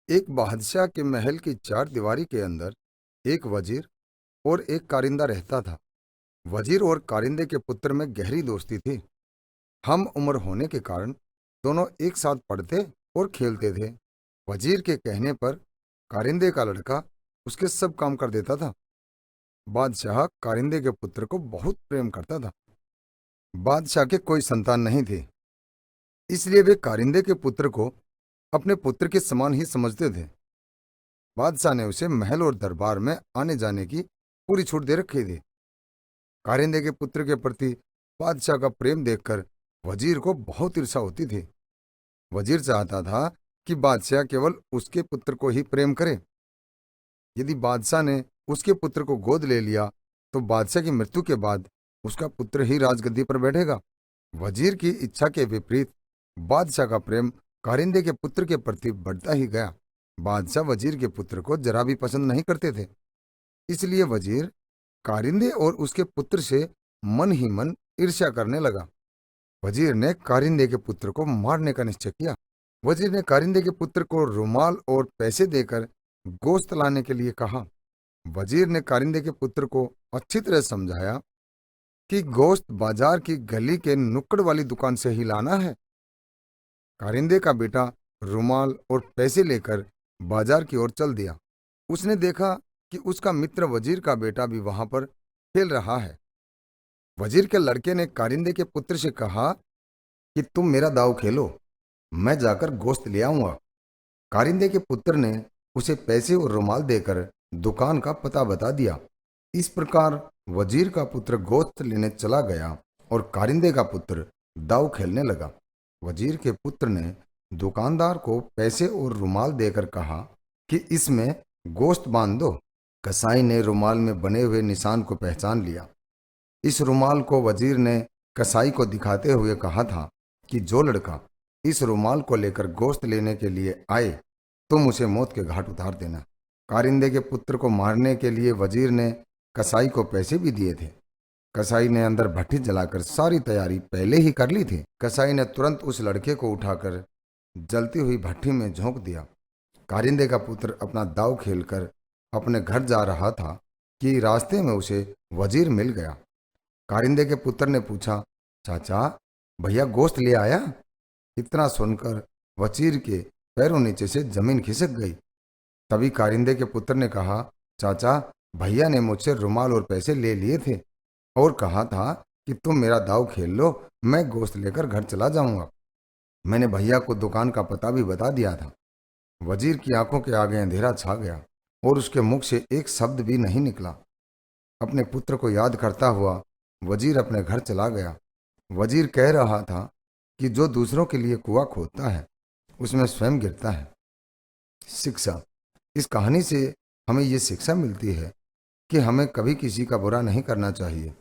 एक बादशाह के महल की चार दीवारी के अंदर एक वजीर और एक कारिंदा रहता था। वजीर और कारिंदे के पुत्र में गहरी दोस्ती थी। हम उम्र होने के कारण दोनों एक साथ पढ़ते और खेलते थे। वजीर के कहने पर कारिंदे का लड़का उसके सब काम कर देता था। बादशाह कारिंदे के पुत्र को बहुत प्रेम करता था। बादशाह के कोई संतान नहीं थे, इसलिए वे कारिंदे के पुत्र को अपने पुत्र के समान ही समझते थे। बादशाह ने उसे महल और दरबार में आने जाने की पूरी छूट दे रखी थी। कारिंदे के पुत्र के प्रति बादशाह का प्रेम देखकर वजीर को बहुत ईर्ष्या होती थी। वजीर चाहता था कि बादशाह केवल उसके पुत्र को ही प्रेम करे। यदि बादशाह ने उसके पुत्र को गोद ले लिया तो बादशाह की मृत्यु के बाद उसका पुत्र ही राजगद्दी पर बैठेगा। वजीर की इच्छा के विपरीत बादशाह का प्रेम कारिंदे के पुत्र के प्रति बढ़ता ही गया। बादशाह वजीर के पुत्र को जरा भी पसंद नहीं करते थे, इसलिए वजीर कारिंदे और उसके पुत्र से मन ही मन ईर्ष्या करने लगा। वजीर ने कारिंदे के पुत्र को मारने का निश्चय किया। वजीर ने कारिंदे के पुत्र को रुमाल और पैसे देकर गोश्त लाने के लिए कहा। वजीर ने कारिंदे के पुत्र को अच्छी तरह समझाया कि गोश्त बाजार की गली के नुक्कड़ वाली दुकान से ही लाना है। कारिंदे का बेटा रुमाल और पैसे लेकर बाजार की ओर चल दिया। उसने देखा कि उसका मित्र वजीर का बेटा भी वहां पर खेल रहा है। वजीर के लड़के ने कारिंदे के पुत्र से कहा कि तुम मेरा दाव खेलो, मैं जाकर गोश्त ले आऊंगा। कारिंदे के पुत्र ने उसे पैसे और रुमाल देकर दुकान का पता बता दिया। इस प्रकार वजीर का पुत्र गोश्त लेने चला गया और कारिंदे का पुत्र दाव खेलने लगा। वजीर के पुत्र ने दुकानदार को पैसे और रुमाल देकर कहा कि इसमें गोश्त बांध दो। कसाई ने रुमाल में बने हुए निशान को पहचान लिया। इस रुमाल को वजीर ने कसाई को दिखाते हुए कहा था कि जो लड़का इस रुमाल को लेकर गोश्त लेने के लिए आए, तुम उसे मौत के घाट उतार देना। कारिंदे के पुत्र को मारने के लिए वजीर ने कसाई को पैसे भी दिए थे। कसाई ने अंदर भट्ठी जलाकर सारी तैयारी पहले ही कर ली थी। कसाई ने तुरंत उस लड़के को उठाकर जलती हुई भट्ठी में झोंक दिया। कारिंदे का पुत्र अपना दाव खेलकर अपने घर जा रहा था कि रास्ते में उसे वजीर मिल गया। कारिंदे के पुत्र ने पूछा, चाचा, भैया गोश्त ले आया? इतना सुनकर वजीर के पैरों नीचे से जमीन खिसक गई। तभी कारिंदे के पुत्र ने कहा, चाचा, भैया ने मुझसे रुमाल और पैसे ले लिए थे और कहा था कि तुम मेरा दाव खेल लो, मैं गोश्त लेकर घर चला जाऊंगा। मैंने भैया को दुकान का पता भी बता दिया था। वजीर की आंखों के आगे अंधेरा छा गया और उसके मुख से एक शब्द भी नहीं निकला। अपने पुत्र को याद करता हुआ वजीर अपने घर चला गया। वजीर कह रहा था कि जो दूसरों के लिए कुआं खोदता है उसमें स्वयं गिरता है। शिक्षा। इस कहानी से हमें ये शिक्षा मिलती है कि हमें कभी किसी का बुरा नहीं करना चाहिए।